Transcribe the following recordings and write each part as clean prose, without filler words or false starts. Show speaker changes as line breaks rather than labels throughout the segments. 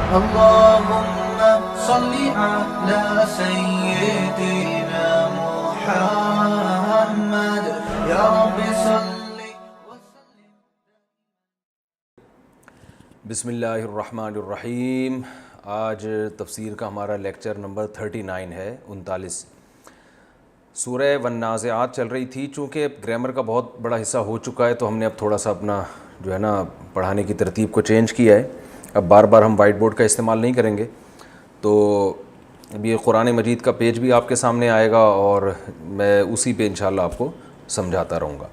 اللهم صل على سيدنا محمد يا رب صل وسلم.
بسم اللہ الرحمن الرحیم. آج تفسیر کا ہمارا لیکچر نمبر 39 ہے 39. سورہ والنازعات چل رہی تھی. چونکہ گرامر کا بہت بڑا حصہ ہو چکا ہے تو ہم نے اب تھوڑا سا اپنا جو ہے نا پڑھانے کی ترتیب کو چینج کیا ہے. اب بار بار ہم وائٹ بورڈ کا استعمال نہیں کریں گے. تو اب یہ قرآن مجید کا پیج بھی آپ کے سامنے آئے گا اور میں اسی پہ انشاءاللہ آپ کو سمجھاتا رہوں گا.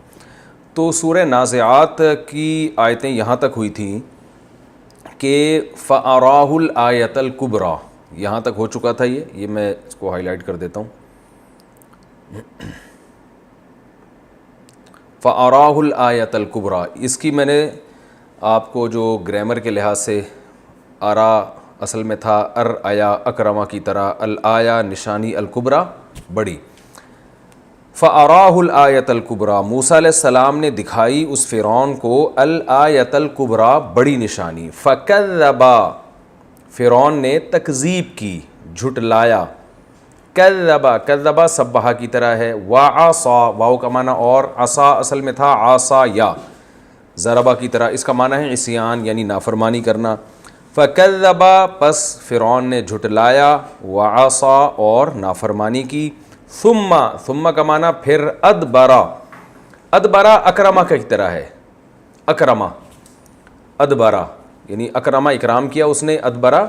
تو سورہ نازعات کی آیتیں یہاں تک ہوئی تھیں کہ فَأَرَاهُ الْآيَةَ الْكُبْرَى. یہاں تک ہو چکا تھا. یہ میں اس کو ہائی لائٹ کر دیتا ہوں. فَأَرَاهُ الْآيَةَ الْكُبْرَى. اس کی میں نے آپ کو جو گرامر کے لحاظ سے آرا اصل میں تھا آیا اکرما کی طرح، الآیا نشانی الکبریٰ بڑی. فَأَرَاهُ الْآيَةَ الْكُبْرَى. موسیٰ علیہ السلام نے دکھائی اس فرعون کو الآیۃ الکبریٰ بڑی نشانی. فَكَذَّبَ. فرعون نے تکذیب کی، جھٹلایا. کذبا، کذبا سبحہ کی طرح ہے. وعصا، واو کا معنی اور، عصا اصل میں تھا عصا یا ضربہ کی طرح. اس کا معنی ہے عصیان یعنی نافرمانی کرنا. فکذبا، پس فرعون نے جھٹلایا، وعصا اور نافرمانی کی. ثم کا معنی پھر، ادبرا. ادبرا اکرما کی طرح ہے. اکرما، ادبرا یعنی اکرما اکرام کیا اس نے، ادبرا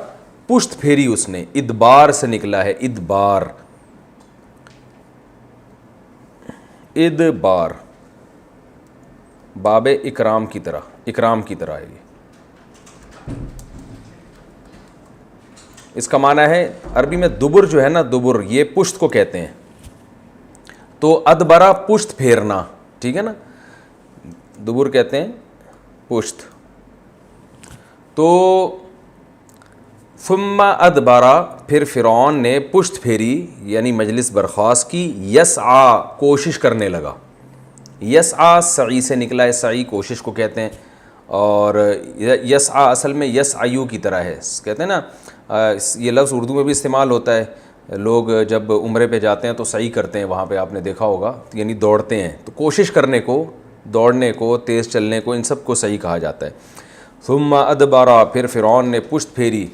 پشت پھیری اس نے. ادبار سے نکلا ہے، ادبار. ادبار باب اکرام کی طرح، اکرام کی طرح ہے. یہ اس کا معنی ہے عربی میں دبر جو ہے نا، دبر یہ پشت کو کہتے ہیں. تو ادبرا پشت پھیرنا، ٹھیک ہے نا، دبر کہتے ہیں پشت. تو ثم ادبرا، پھر فرعون نے پشت پھیری یعنی مجلس برخاست کی. یسعا، کوشش کرنے لگا. یسعا سعی سے نکلا ہے، سعی کوشش کو کہتے ہیں. اور یسعا اصل میں یسعیو کی طرح ہے. کہتے ہیں نا یہ لفظ اردو میں بھی استعمال ہوتا ہے. لوگ جب عمرے پہ جاتے ہیں تو سعی کرتے ہیں، وہاں پہ آپ نے دیکھا ہوگا، یعنی دوڑتے ہیں. تو کوشش کرنے کو، دوڑنے کو، تیز چلنے کو، ان سب کو سعی کہا جاتا ہے. ثم ادبرا، پھر فرعون نے پشت پھیری.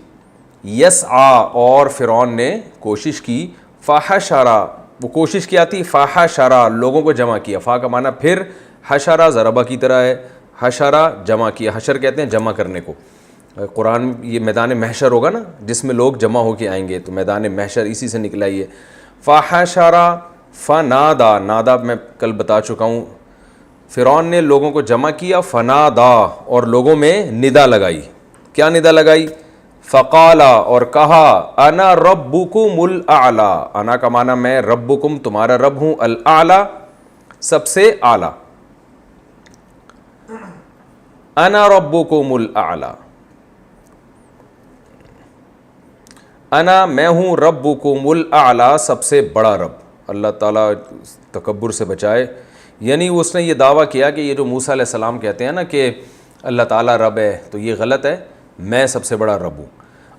یسعا، اور فرعون نے کوشش کی. فحشرا، وہ کوشش کیا تھی، فحشرا لوگوں کو جمع کیا. فا کا معنی پھر، حشرا ضربہ کی طرح ہے. حشرا جمع کیا. حشر کہتے ہیں جمع کرنے کو. قرآن یہ میدان محشر ہوگا نا جس میں لوگ جمع ہو کے آئیں گے، تو میدان محشر اسی سے نکلا ہی ہے. فحشرا فنادا، نادا میں کل بتا چکا ہوں. فرعون نے لوگوں کو جمع کیا. فنادا، اور لوگوں میں ندا لگائی. کیا ندا لگائی؟ فقالا، اور کہا، انا ربکم الاعلی. انا کا معنی میں، ربکم تمہارا رب ہوں، الاعلی سب سے اعلی. انا ربکم الاعلی، انا میں ہوں، ربکم الاعلی سب سے بڑا رب. اللہ تعالیٰ تکبر سے بچائے. یعنی اس نے یہ دعویٰ کیا کہ یہ جو موسیٰ علیہ السلام کہتے ہیں نا کہ اللہ تعالیٰ رب ہے، تو یہ غلط ہے، میں سب سے بڑا رب ہوں.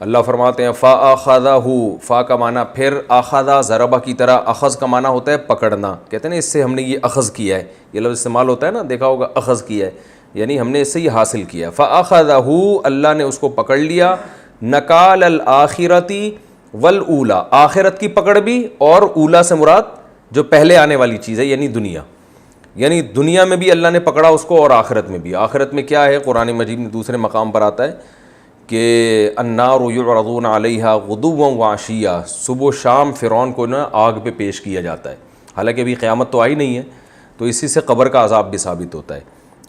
اللہ فرماتے ہیں فَأَخَذَهُ. فا کا معنی پھر، آخذا ضربہ کی طرح. اخذ کا معنی ہوتا ہے پکڑنا. کہتے ہیں نا اس سے ہم نے یہ اخذ کیا ہے. یہ لفظ استعمال ہوتا ہے نا، دیکھا ہوگا، اخذ کیا ہے یعنی ہم نے اس سے یہ حاصل کیا. فَأَخَذَهُ، اللہ نے اس کو پکڑ لیا. نَكَالَ الْآخِرَةِ وَالْأُولَى، آخرت کی پکڑ بھی، اور اولا سے مراد جو پہلے آنے والی چیز ہے یعنی دنیا. یعنی دنیا میں بھی اللہ نے پکڑا اس کو، اور آخرت میں بھی. آخرت میں کیا ہے؟ قرآن مجید میں دوسرے مقام پر آتا ہے کہ النار یعرضون علیہا غدوا وعشیا، صبح و شام فرعون کو نا آگ پہ پیش کیا جاتا ہے. حالانکہ ابھی قیامت تو آئی نہیں ہے. تو اسی سے قبر کا عذاب بھی ثابت ہوتا ہے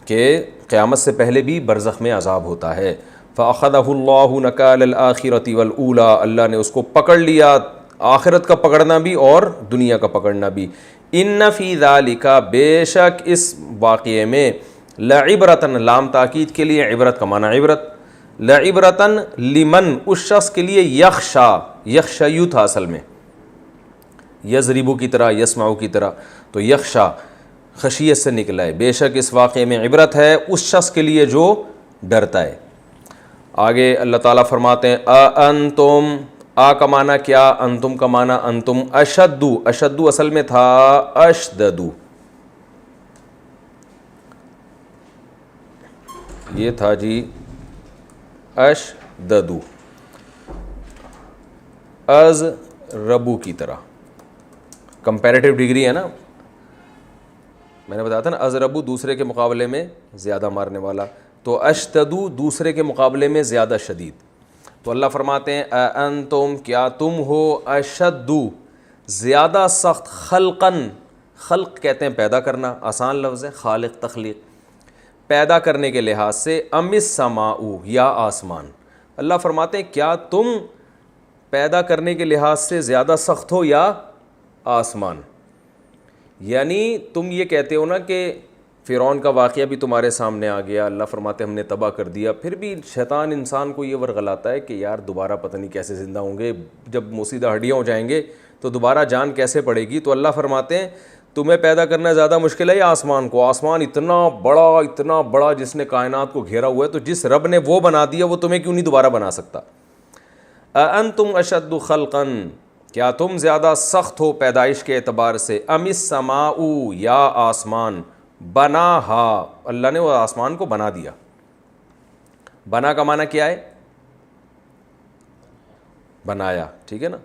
کہ قیامت سے پہلے بھی برزخ میں عذاب ہوتا ہے. فَأَخَذَهُ اللَّهُ نَكَالَ الْآخِرَةِ وَالْأُولَى، اللہ نے اس کو پکڑ لیا، آخرت کا پکڑنا بھی اور دنیا کا پکڑنا بھی. ان فی ذالک، بے شک اس واقعے میں، لعبرتن، لام تاکید کے لیے، عبرت کا معنی عبرت، لعبرتن لمن، اس شخص کے لیے، یخشا، یخشیو تھا اصل میں، یضربو کی طرح، یسمعو کی طرح. تو یخشا خشیت سے نکلا ہے. بے شک اس واقعے میں عبرت ہے اس شخص کے لیے جو ڈرتا ہے. آگے اللہ تعالیٰ فرماتے ہیں انتم، آ کا معنی کیا، انتم کا معنی انتم، اشدو، اشدو اصل میں تھا اشددو، یہ تھا جی اشددو، از ربو کی طرح، کمپیریٹیو ڈگری ہے نا، میں نے بتایا تھا نا از ربو دوسرے کے مقابلے میں زیادہ مارنے والا، تو اشتدو دوسرے کے مقابلے میں زیادہ شدید. تو اللہ فرماتے ہیں انتم، کیا تم ہو، اشدو زیادہ سخت، خلقن، خلق کہتے ہیں پیدا کرنا، آسان لفظ ہے، خالق تخلیق، پیدا کرنے کے لحاظ سے، ام السماء یا آسمان. اللہ فرماتے ہیں کیا تم پیدا کرنے کے لحاظ سے زیادہ سخت ہو یا آسمان. یعنی تم یہ کہتے ہو نا کہ فرعون کا واقعہ بھی تمہارے سامنے آ گیا، اللہ فرماتے ہم نے تباہ کر دیا، پھر بھی شیطان انسان کو یہ ورغلاتا ہے کہ یار دوبارہ پتہ نہیں کیسے زندہ ہوں گے، جب موسیدہ ہڈیاں ہو جائیں گے تو دوبارہ جان کیسے پڑے گی. تو اللہ فرماتے ہیں تمہیں پیدا کرنا زیادہ مشکل ہے یا آسمان کو؟ آسمان اتنا بڑا جس نے کائنات کو گھیرا ہوا ہے، تو جس رب نے وہ بنا دیا وہ تمہیں کیوں نہیں دوبارہ بنا سکتا. انتم اشد خلقا، کیا تم زیادہ سخت ہو پیدائش کے اعتبار سے، ام السماء یا آسمان، بناہا، اللہ نے وہ آسمان کو بنا دیا. بنا کا معنی کیا ہے؟ بنایا، ٹھیک ہے نا.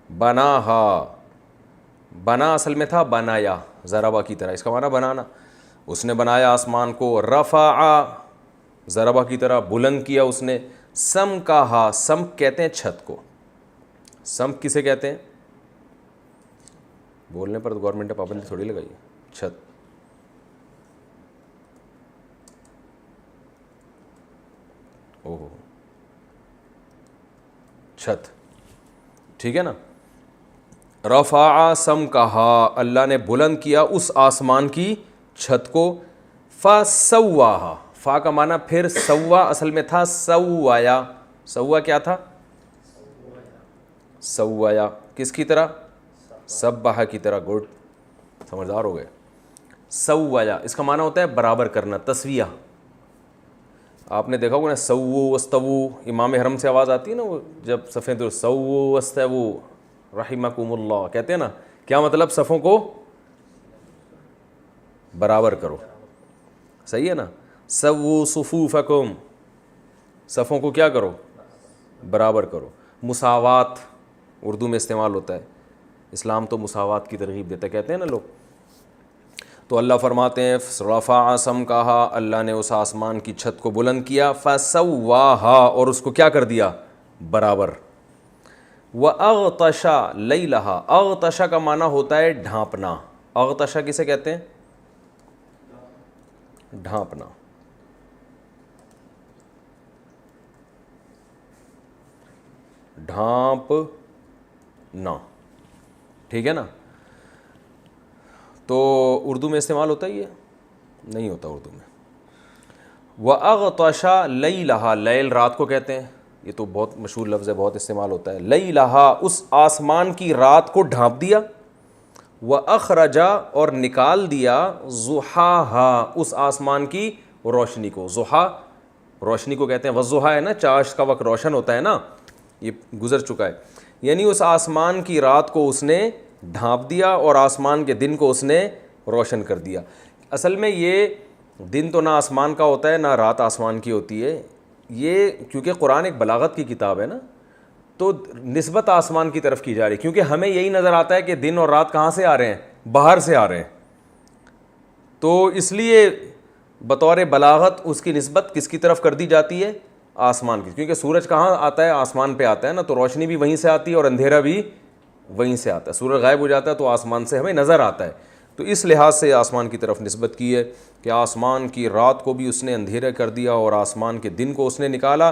بناہا، بنا اصل میں تھا بنایا، ضربہ کی طرح، اس کا معنی بنانا. اس نے بنایا آسمان کو. رفع، ضربہ کی طرح بلند کیا اس نے. سم کا، سم کہتے ہیں چھت کو. سم کسے کہتے ہیں؟ بولنے پر تو گورنمنٹ نے پابندی تھوڑی لگائی ہے. چھت، اوہ چھت، ٹھیک ہے نا. رفع سم کہا، اللہ نے بلند کیا اس آسمان کی چھت کو. فسواہا، فا کا معنی پھر سوا اصل میں تھا سوایا. سوا کیا تھا؟ سوایا، کس کی طرح؟ سبحہ کی طرح. گڈ، سمجھدار ہو گئے. سوایا اس کا معنی ہوتا ہے برابر کرنا، تسویہ. آپ نے دیکھا ہوگا نا سووا واستووا، امام حرم سے آواز آتی ہے نا وہ جب صفیں تو سووا واستووا رحمکم اللہ کہتے ہیں نا. کیا مطلب؟ صفوں کو برابر کرو، صحیح ہے نا. سووا صفوفکم، صفوں کو کیا کرو؟ برابر کرو. مساوات اردو میں استعمال ہوتا ہے. اسلام تو مساوات کی ترغیب دیتا ہے، کہتے ہیں نا لوگ. تو اللہ فرماتے ہیں رفع سم کہا، اللہ نے اس آسمان کی چھت کو بلند کیا. فسواہا، اور اس کو کیا کر دیا؟ برابر. وَأَغْطَشَ لَيْلَهَا، اغطشا کا معنی ہوتا ہے ڈھانپنا. اغطشا کسے کہتے ہیں؟ ڈھانپنا. ڈھانپنا، ٹھیک ہے نا. تو اردو میں استعمال ہوتا ہی ہے؟ نہیں ہوتا اردو میں. وَأَغْطَشَ لَيْلَهَا، لیل رات کو کہتے ہیں، یہ تو بہت مشہور لفظ ہے، بہت استعمال ہوتا ہے. لَيْلَهَا، اس آسمان کی رات کو ڈھانپ دیا. وَأَخْرَجَ، اور نکال دیا. ضُحَاهَا، اس آسمان کی روشنی کو. ضحیٰ روشنی کو کہتے ہیں. والضحیٰ ہے نا، چاش کا وقت روشن ہوتا ہے نا، یہ گزر چکا ہے. یعنی اس آسمان کی رات کو اس نے ڈھانپ دیا اور آسمان کے دن کو اس نے روشن کر دیا. اصل میں یہ دن تو نہ آسمان کا ہوتا ہے نہ رات آسمان کی ہوتی ہے. یہ کیونکہ قرآن ایک بلاغت کی کتاب ہے نا، تو نسبت آسمان کی طرف کی جا رہی ہے، کیونکہ ہمیں یہی نظر آتا ہے کہ دن اور رات کہاں سے آ رہے ہیں؟ باہر سے آ رہے ہیں. تو اس لیے بطور بلاغت اس کی نسبت کس کی طرف کر دی جاتی ہے؟ آسمان کی. کیونکہ سورج کہاں آتا ہے؟ آسمان پہ آتا ہے نا، تو روشنی بھی وہیں سے آتی ہے اور اندھیرا بھی وہیں سے آتا ہے. سورج غائب ہو جاتا ہے تو آسمان سے ہمیں نظر آتا ہے. تو اس لحاظ سے آسمان کی طرف نسبت کی ہے کہ آسمان کی رات کو بھی اس نے اندھیرا کر دیا اور آسمان کے دن کو اس نے نکالا.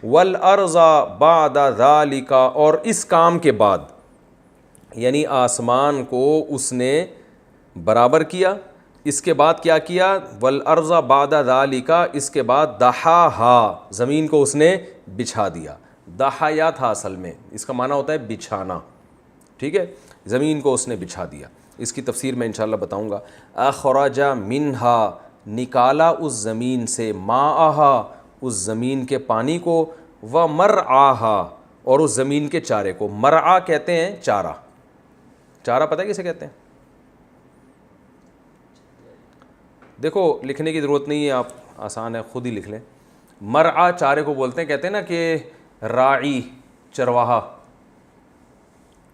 والارض بعد ذالک، اور اس کام کے بعد، یعنی آسمان کو اس نے برابر کیا. اس کے بعد کیا کیا؟ والارض بعد ذالک، اس کے بعد دحاہا، زمین کو اس نے بچھا دیا. دحایا تھا اصل میں، اس کا معنی ہوتا ہے بچھانا، ٹھیک ہے. زمین کو اس نے بچھا دیا. اس کی تفسیر میں انشاءاللہ بتاؤں گا. اخرج منہا، نکالا اس زمین سے، ماءہا اس زمین کے پانی کو، و مرعاہا اور اس زمین کے چارے کو۔ مرعا کہتے ہیں چارہ، چارہ پتہ ہے کسے کہتے ہیں؟ دیکھو لکھنے کی ضرورت نہیں ہے، آپ آسان ہے خود ہی لکھ لیں۔ مرعا چارے کو بولتے ہیں، کہتے ہیں نا کہ راعی چرواہا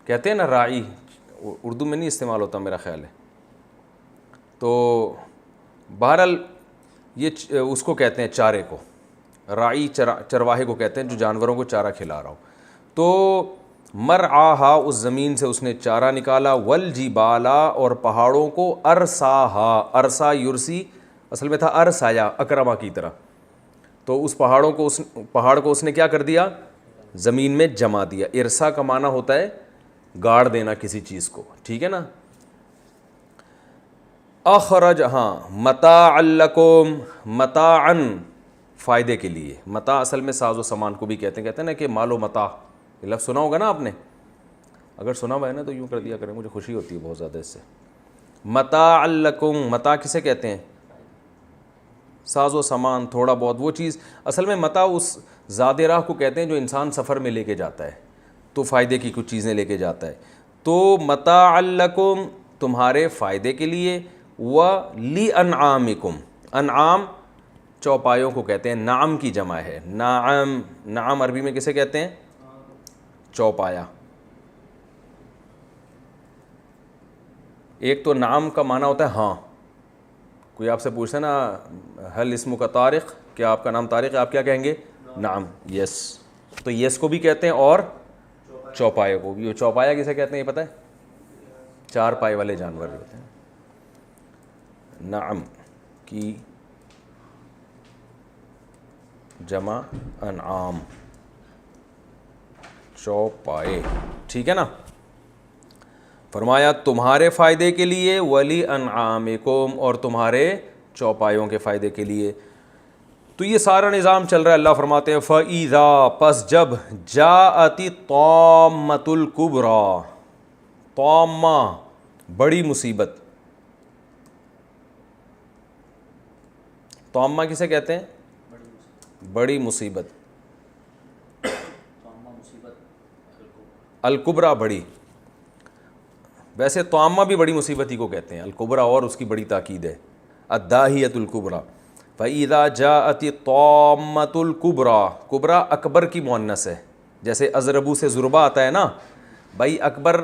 کہتے ہیں نا، راعی اردو میں نہیں استعمال ہوتا میرا خیال ہے، تو بہرحال یہ اس کو کہتے ہیں چارے کو، راعی چرواہے کو کہتے ہیں جو جانوروں کو چارہ کھلا رہا ہو۔ تو مرعاہا اس زمین سے اس نے چارہ نکالا، والجبالا اور پہاڑوں کو، ارساہا ارسا یرسی اصل میں تھا ارسایا اکرما کی طرح، تو اس پہاڑ کو اس نے کیا کر دیا؟ زمین میں جما دیا۔ ارسا کا معنی ہوتا ہے گاڑ دینا کسی چیز کو، ٹھیک ہے نا۔ اخرج ہاں متاعا لکم، متاعن فائدے کے لیے، متاع اصل میں ساز و سامان کو بھی کہتے ہیں نا کہ مال و متاع، یہ لفظ سنا ہوگا نا آپ نے، اگر سنا ہوا ہے نا تو یوں کر دیا کریں، مجھے خوشی ہوتی ہے بہت زیادہ اس سے۔ متاعا لکم، متاع کسے کہتے ہیں؟ ساز و سامان، تھوڑا بہت وہ چیز، اصل میں متاع اس زاد راہ کو کہتے ہیں جو انسان سفر میں لے کے جاتا ہے، تو فائدے کی کچھ چیزیں لے کے جاتا ہے۔ تو متاعا لکم تمہارے فائدے کے لیے، وَلِأَنْعَامِكُمْ انعام چوپایوں کو کہتے ہیں، نعم کی جمع ہے، نعم، نعم عربی میں کسے کہتے ہیں؟ چوپایا۔ ایک تو نعم کا معنی ہوتا ہے ہاں، کوئی آپ سے پوچھتا ہے نا حل اسمک طارق، کیا آپ کا نام طارق ہے، آپ کیا کہیں گے؟ نعم، یس، تو یس کو بھی کہتے ہیں اور چوپائے کو بھی۔ چوپایا کسے کہتے ہیں یہ پتہ ہے؟ چار پائے والے جانور ہوتے ہیں۔ نعم کی جمع انعام، چوپائے، ٹھیک ہے نا۔ فرمایا تمہارے فائدے کے لیے، ولی انعامکم اور تمہارے چوپایوں کے فائدے کے لیے۔ تو یہ سارا نظام چل رہا ہے، اللہ فرماتے ہیں فَإِذَا پس جب جاءت الطامۃ الکبریٰ، طامہ بڑی مصیبت، طامہ کسے کہتے ہیں؟ بڑی مصیبت، الکبریٰ بڑی، ویسے طامہ بھی بڑی مصیبت ہی کو کہتے ہیں، الکبریٰ اور اس کی بڑی تاکید ہے، الداہیۃ الکبریٰ۔ فَإِذَا جَاءَتِ الطَّامَّةُ الْكُبْرَىٰ، کبریٰ اکبر کی مؤنث ہے، جیسے اضربو سے ضربہ آتا ہے نا، بھائی اکبر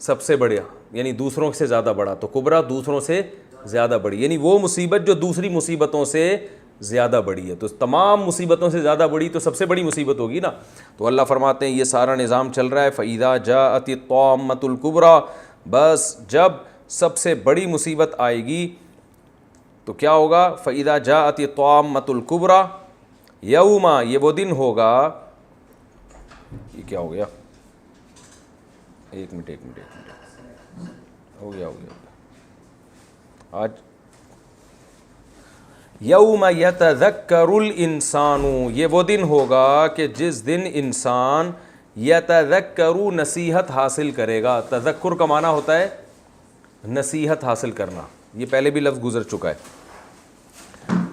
سب سے بڑا یعنی دوسروں سے زیادہ بڑا، تو کبریٰ دوسروں سے زیادہ بڑی، یعنی وہ مصیبت جو دوسری مصیبتوں سے زیادہ بڑی ہے، تو تمام مصیبتوں سے زیادہ بڑی تو سب سے بڑی مصیبت ہوگی نا۔ تو اللہ فرماتے ہیں یہ سارا نظام چل رہا ہے، فَإِذَا جَاءَتِ الطَّامَّةُ الْكُبْرَىٰ، بس جب سب سے بڑی مصیبت آئے گی تو کیا ہوگا؟ فَإِذَا جَاءَتِ الطَّامَّةُ الْكُبْرَىٰ، یوما یہ وہ دن ہوگا، یہ کیا ہو گیا؟ ایک منٹ ہو گیا آج، یوم یتذکر الانسان، یہ وہ دن ہوگا کہ جس دن انسان یتذکر نصیحت حاصل کرے گا۔ تذکر کا معنی ہوتا ہے نصیحت حاصل کرنا، یہ پہلے بھی لفظ گزر چکا ہے،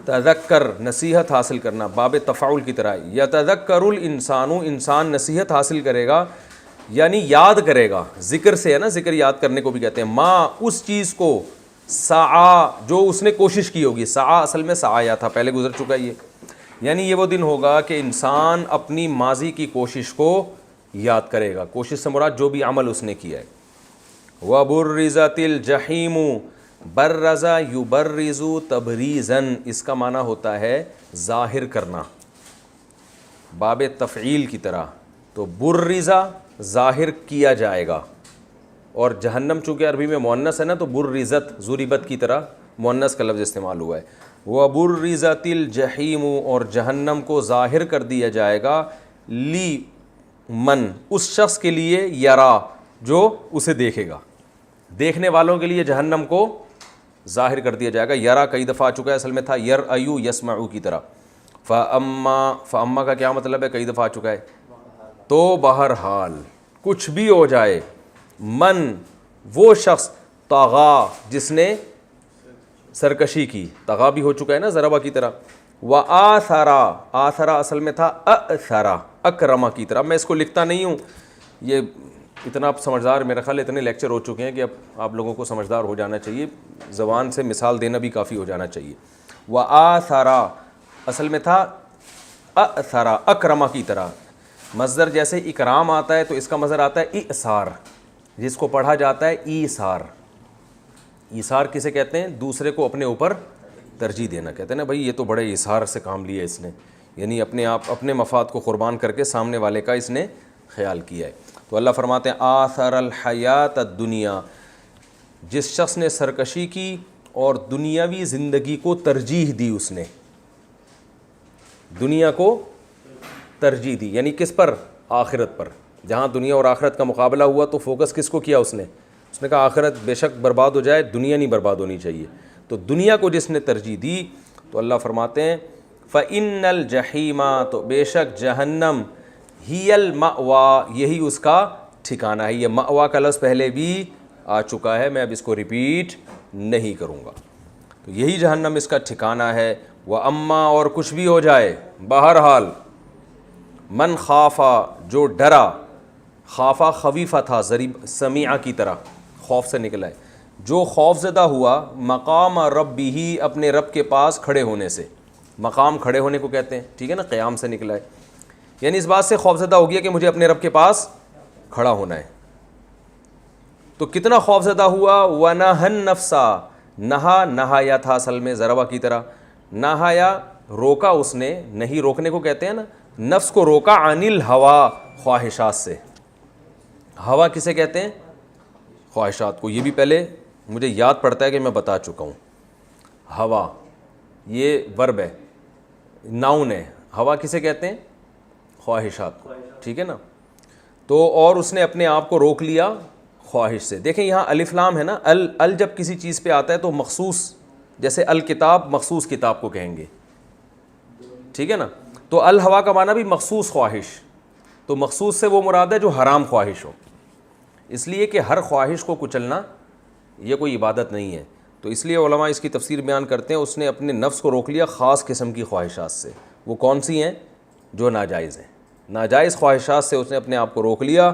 تذکر نصیحت حاصل کرنا، باب تفاعل کی طرح، یتذکر الانسان انسان نصیحت حاصل کرے گا یعنی یاد کرے گا، ذکر سے ہے نا، ذکر یاد کرنے کو بھی کہتے ہیں، ماں اس چیز کو، سعا جو اس نے کوشش کی ہوگی، سعا اصل میں سعایا تھا، پہلے گزر چکا یہ، یعنی یہ وہ دن ہوگا کہ انسان اپنی ماضی کی کوشش کو یاد کرے گا، کوشش سے مراد جو بھی عمل اس نے کیا ہے۔ وَبُرِّزَتِ الْجَحِيمُ، برزا یبرز تبریزن، اس کا معنی ہوتا ہے ظاہر کرنا، باب تفعیل کی طرح، تو برزا ظاہر کیا جائے گا، اور جہنم چونکہ عربی میں مؤنث ہے نا تو برزت ضریبت کی طرح مؤنث کا لفظ استعمال ہوا ہے۔ وَبُرِّزَتِ الْجَحِيمُ اور جہنم کو ظاہر کر دیا جائے گا، لی من اس شخص کے لیے، یرا جو اسے دیکھے گا، دیکھنے والوں کے لیے جہنم کو ظاہر کر دیا جائے گا۔ یرا کئی دفعہ آ چکا ہے، اصل میں تھا یرأیو یسمعو کی طرح، فاما کا کیا مطلب ہے؟ کئی دفعہ آ چکا ہے، تو بہرحال کچھ بھی ہو جائے، من وہ شخص، طغا جس نے سرکشی کی، طغا بھی ہو چکا ہے نا ضربہ کی طرح. وآثرا، آثرا اصل میں تھا اثرا، اکرما کی طرح. میں اس کو لکھتا نہیں ہوں، یہ اتنا آپ سمجھدار، میرا خیال اتنے لیکچر ہو چکے ہیں کہ اب آپ لوگوں کو سمجھدار ہو جانا چاہیے، زبان سے مثال دینا بھی کافی ہو جانا چاہیے. وآثرا اصل میں تھا اثرا، اکرما کی طرح. مصدر جیسے اکرام آتا ہے تو اس کا مصدر آتا ہے ایثار، جس کو پڑھا جاتا ہے ایثار. ایثار کسے کہتے ہیں؟ دوسرے کو اپنے اوپر ترجیح دینا. کہتے ہیں نا بھائی یہ تو بڑے ایثار سے کام لیا اس نے، یعنی اپنے آپ اپنے مفاد کو قربان کر کے سامنے والے کا اس نے خیال کیا ہے. تو اللہ فرماتے ہیں آثر الحیات الدنیا، جس شخص نے سرکشی کی اور دنیاوی زندگی کو ترجیح دی، اس نے دنیا کو ترجیح دی. یعنی کس پر؟ آخرت پر. جہاں دنیا اور آخرت کا مقابلہ ہوا تو فوکس کس کو کیا اس نے کہا آخرت بے شک برباد ہو جائے، دنیا نہیں برباد ہونی چاہیے. تو دنیا کو جس نے ترجیح دی تو اللہ فرماتے ہیں فَإِنَّ الْجَحِيمَ، تو بے شک جہنم، ہی المأویٰ، یہی اس کا ٹھکانہ ہے. یہ مأویٰ کا لفظ پہلے بھی آ چکا ہے، میں اب اس کو ریپیٹ نہیں کروں گا. تو یہی جہنم اس کا ٹھکانہ ہے. وَأَمَّا، اور کچھ بھی ہو جائے، بہرحال، من خافا، جو ڈرا، خافا خفیفہ تھا، سمیعہ کی طرح خوف سے نکلا ہے، جو خوف زدہ ہوا، مقام ربہ، اپنے رب کے پاس کھڑے ہونے سے. مقام کھڑے ہونے کو کہتے ہیں، ٹھیک ہے نا، قیام سے نکلا ہے. یعنی اس بات سے خوف زدہ ہو گیا کہ مجھے اپنے رب کے پاس کھڑا ہونا ہے. تو کتنا خوف زدہ ہوا؟ وَنَهَا النَّفْسَ، نہایا تھا اصل میں ضربہ کی طرح. نہایا روکا اس نے، نہیں روکنے کو کہتے ہیں نا، نفس کو روکا، عن الہوا، خواہشات سے. ہوا کسے کہتے ہیں؟ خواہشات کو. یہ بھی پہلے مجھے یاد پڑتا ہے کہ میں بتا چکا ہوں. ہوا یہ ورب ہے، ناؤن ہے. ہوا کسے کہتے ہیں؟ خواہشات کو، ٹھیک ہے نا. تو اور اس نے اپنے آپ کو روک لیا خواہش سے. دیکھیں یہاں الف لام ہے نا، ال جب کسی چیز پہ آتا ہے تو مخصوص، جیسے الکتاب مخصوص کتاب کو کہیں گے، ٹھیک ہے نا. تو الہوا کا معنی بھی مخصوص خواہش. تو مخصوص سے وہ مراد ہے جو حرام خواہش ہو، اس لیے کہ ہر خواہش کو کچلنا یہ کوئی عبادت نہیں ہے. تو اس لیے علماء اس کی تفسیر بیان کرتے ہیں اس نے اپنے نفس کو روک لیا خاص قسم کی خواہشات سے. وہ کون سی ہیں؟ جو ناجائز ہیں. ناجائز خواہشات سے اس نے اپنے آپ کو روک لیا.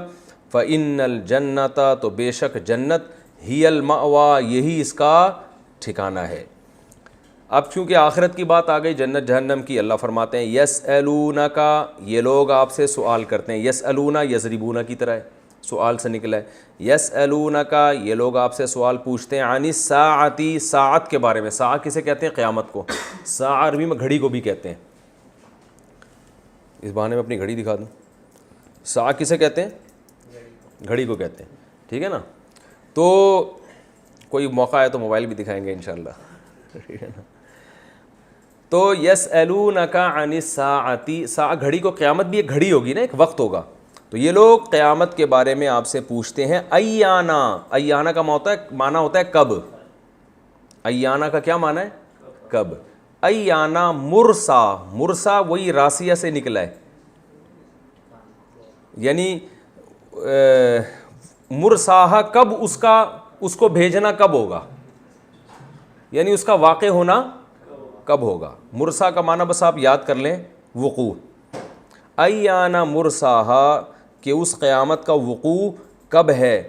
فَإِنَّ الْجَنَّةَ، تو بے شک جنت، ہی المأویٰ، یہی اس کا ٹھکانہ ہے. اب چونکہ آخرت کی بات آ گئی، جنت جہنم کی، اللہ فرماتے ہیں یسألونک، یہ لوگ آپ سے سوال کرتے ہیں. یسألون یضربون کی طرح ہے، سوال سے نکلا ہے. یسألونک، یہ لوگ آپ سے سوال پوچھتے ہیں، عن الساعۃ، ساعت کے بارے میں. ساعہ کسے کہتے ہیں؟ قیامت کو. ساعہ عربی میں گھڑی کو بھی کہتے ہیں. اس بہانے میں اپنی گھڑی دکھا دوں. ساعہ کسے کہتے ہیں؟ گھڑی کو کہتے ہیں، ٹھیک ہے نا. تو کوئی موقع ہے تو موبائل بھی دکھائیں گے انشاءاللہ، ٹھیک ہے نا. تو یسألونک عن الساعۃ، ساعہ گھڑی کو، قیامت بھی ایک گھڑی ہوگی نا، ایک وقت ہوگا. تو یہ لوگ قیامت کے بارے میں آپ سے پوچھتے ہیں. ایانا، ایانا کا معنی ہوتا ہے کب. ایانا کا کیا معنی ہے؟ کب. ایانا مرسا، مرسا وہی راسیہ سے نکلا ہے، یعنی مرساہا، کب اس کو بھیجنا کب ہوگا، یعنی اس کا واقع ہونا کب ہوگا. مرسا کا معنی بس آپ یاد کر لیں، وقوع. ایانا مرساہا، کہ اس قیامت کا وقوع کب ہے.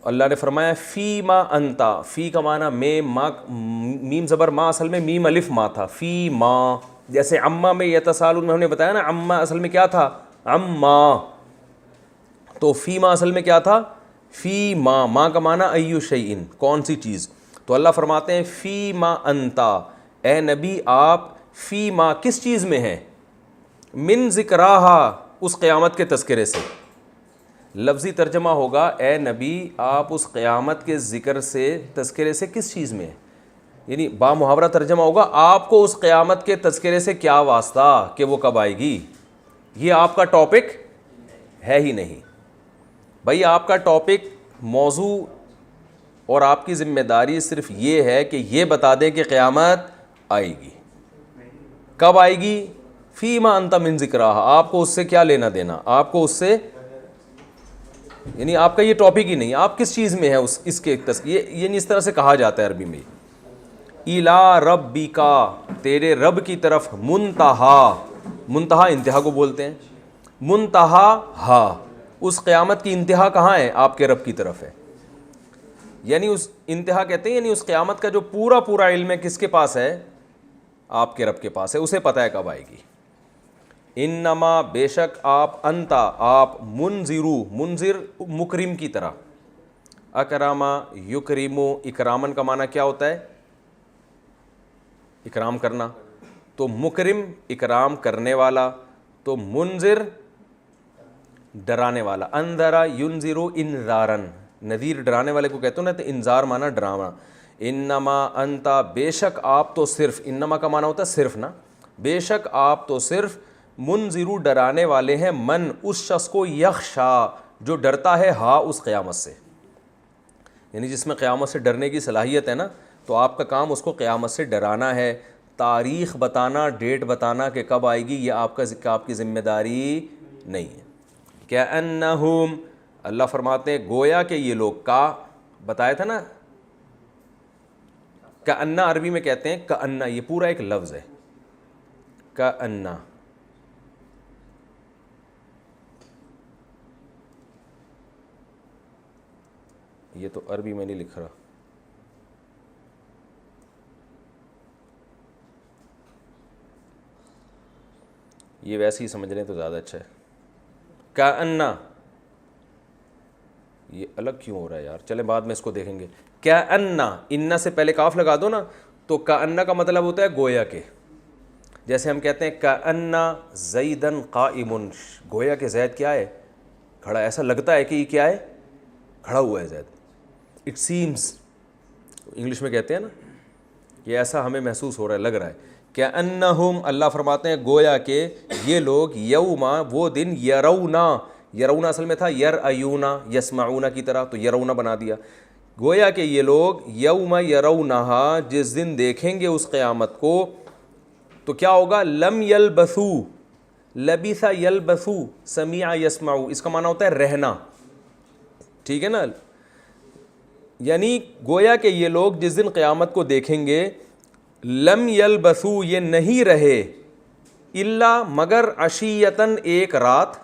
اللہ نے فرمایا فی ما انتا، فی کا معنی میں، ما میم زبر ما اصل میں میم الف ما تھا. فی ما، جیسے عما میں یتسالون میں ہم نے بتایا نا، عما اصل میں کیا تھا؟ عما. تو فی ما اصل میں کیا تھا؟ فی ما. ما کا معنی ایو شیئن، کون سی چیز. تو اللہ فرماتے ہیں فی ما انتا، اے نبی آپ فی ما، کس چیز میں ہیں؟ من ذکراہا، اس قیامت کے تذکرے سے. لفظی ترجمہ ہوگا اے نبی آپ اس قیامت کے ذکر سے، تذکرے سے کس چیز میں ہیں. یعنی با محاورہ ترجمہ ہوگا آپ کو اس قیامت کے تذکرے سے کیا واسطہ کہ وہ کب آئے گی. یہ آپ کا ٹاپک ہے ہی نہیں بھائی. آپ کا ٹاپک، موضوع اور آپ کی ذمہ داری صرف یہ ہے کہ یہ بتا دیں کہ قیامت آئے گی. کب آئے گی؟ فی ما انت من ذکراہا، آپ کو اس سے کیا لینا دینا، آپ کو اس سے، یعنی آپ کا یہ ٹاپک ہی نہیں. آپ کس چیز میں ہے اس کے، یہ یعنی اس طرح سے کہا جاتا ہے عربی میں. الا ربکا تیرے رب کی طرف منتہا، منتہا انتہا کو بولتے ہیں، منتہا ہا، اس قیامت کی انتہا کہاں ہے؟ آپ کے رب کی طرف ہے. یعنی اس انتہا کہتے ہیں یعنی اس قیامت کا جو پورا پورا علم ہے کس کے پاس ہے؟ آپ کے رب کے پاس ہے، اسے پتہ ہے کب آئے گی. انما بے شک آپ، انتا آپ، منذرو منذر مکرم کی طرح، اکراما یکرمو اکرامن کا معنی کیا ہوتا ہے؟ اکرام کرنا، تو مکرم اکرام کرنے والا، تو منذر ڈرانے والا. انذرا ینذرو انذارن، نذیر ڈرانے والے کو کہتے ہو نا، تو انذار مانا ڈرانا. انما انتا بے شک آپ تو صرف، انما کا معنی ہوتا ہے صرف نا، بے شک آپ تو صرف منذرو ڈرانے والے ہیں، من اس شخص کو، یخشا جو ڈرتا ہے، ہا اس قیامت سے، یعنی جس میں قیامت سے ڈرنے کی صلاحیت ہے نا، تو آپ کا کام اس کو قیامت سے ڈرانا ہے. تاریخ بتانا، ڈیٹ بتانا کہ کب آئے گی، یہ آپ کی ذمہ داری نہیں ہے. کأنہم، اللہ فرماتے ہیں گویا کہ یہ لوگ، کا بتایا تھا نا، کأنہ عربی میں کہتے ہیں کأنہ، یہ پورا ایک لفظ ہے کأنہ. یہ تو عربی میں نہیں لکھ رہا، یہ ویسے ہی سمجھ رہے ہیں تو زیادہ اچھا ہے. کأنہ، یہ الگ کیوں ہو رہا ہے یار، چلیں بعد میں اس کو دیکھیں گے. کأنہ، انہ سے پہلے کاف لگا دو نا، تو کأنہ کا مطلب ہوتا ہے گویا کہ. جیسے ہم کہتے ہیں کأنہ زیدن قائم، گویا کہ زید کیا ہے؟ کھڑا. ایسا لگتا ہے کہ یہ کیا ہے؟ کھڑا ہوا ہے زید. اٹ سیمز، انگلش میں کہتے ہیں نا، یہ ایسا ہمیں محسوس ہو رہا ہے، لگ رہا ہے. کأنہم، اللہ فرماتے ہیں گویا کہ یہ لوگ، یوما وہ دن، یرونا، یرونا اصل میں تھا یرایونا یسمعونا کی طرح، تو یرونا بنا دیا. گویا کہ یہ لوگ یوم یرونہا جس دن دیکھیں گے اس قیامت کو، تو کیا ہوگا؟ لم یلبثو، لبث یلبثو، سمیع یسمعو، اس کا معنی ہوتا ہے رہنا. ٹھیک ہے نا، یعنی گویا کہ یہ لوگ جس دن قیامت کو دیکھیں گے، لم یلبثو یہ نہیں رہے، الا مگر، عشیتن ایک رات،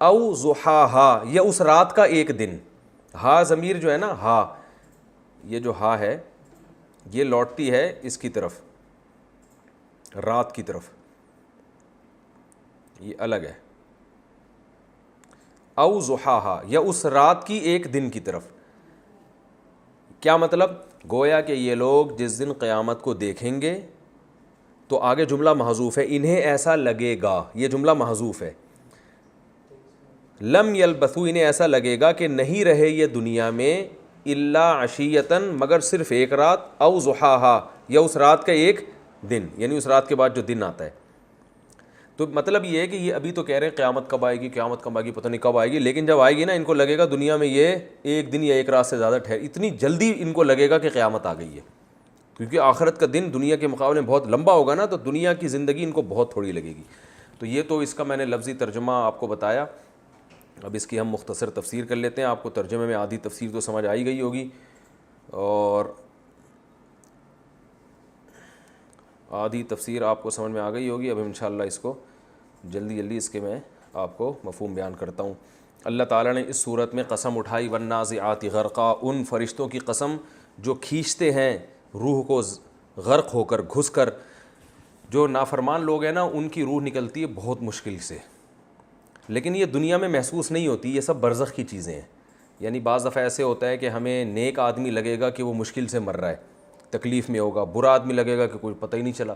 او ضحاہا یا اس رات کا ایک دن. ہا ضمیر جو ہے نا، ہا، یہ جو ہا ہے یہ لوٹتی ہے اس کی طرف، رات کی طرف، یہ الگ ہے. او ضحاہا یا اس رات کی ایک دن کی طرف. کیا مطلب؟ گویا کہ یہ لوگ جس دن قیامت کو دیکھیں گے، تو آگے جملہ محذوف ہے، انہیں ایسا لگے گا، یہ جملہ محذوف ہے. لم یلبثو انہیں ایسا لگے گا کہ نہیں رہے یہ دنیا میں، الا عشیتن مگر صرف ایک رات، او ضحاہا یا اس رات کا ایک دن، یعنی اس رات کے بعد جو دن آتا ہے. تو مطلب یہ ہے کہ یہ ابھی تو کہہ رہے ہیں قیامت کب آئے گی، قیامت کب آئے گی، پتہ نہیں کب آئے گی، لیکن جب آئے گی نا ان کو لگے گا دنیا میں یہ ایک دن یا ایک رات سے زیادہ اتنی جلدی ان کو لگے گا کہ قیامت آ گئی ہے. کیونکہ آخرت کا دن دنیا کے مقابلے میں بہت لمبا ہوگا نا، تو دنیا کی زندگی ان کو بہت تھوڑی لگے گی. تو یہ تو اس کا میں نے لفظی ترجمہ آپ کو بتایا. اب اس کی ہم مختصر تفسیر کر لیتے ہیں. آپ کو ترجمے میں آدھی تفسیر تو سمجھ آئی گئی ہوگی، اور آدھی تفسیر آپ کو سمجھ میں آ گئی ہوگی. اب انشاءاللہ اس کو جلدی اس کے میں آپ کو مفہوم بیان کرتا ہوں. اللہ تعالیٰ نے اس صورت میں قسم اٹھائی، والنازعات غرقا، ان فرشتوں کی قسم جو کھینچتے ہیں روح کو غرق ہو کر، گھس کر. جو نافرمان لوگ ہیں نا ان کی روح نکلتی ہے بہت مشکل سے، لیکن یہ دنیا میں محسوس نہیں ہوتی، یہ سب برزخ کی چیزیں ہیں. یعنی بعض دفعہ ایسے ہوتا ہے کہ ہمیں نیک آدمی لگے گا کہ وہ مشکل سے مر رہا ہے، تکلیف میں ہوگا، برا آدمی لگے گا کہ کوئی پتہ ہی نہیں چلا.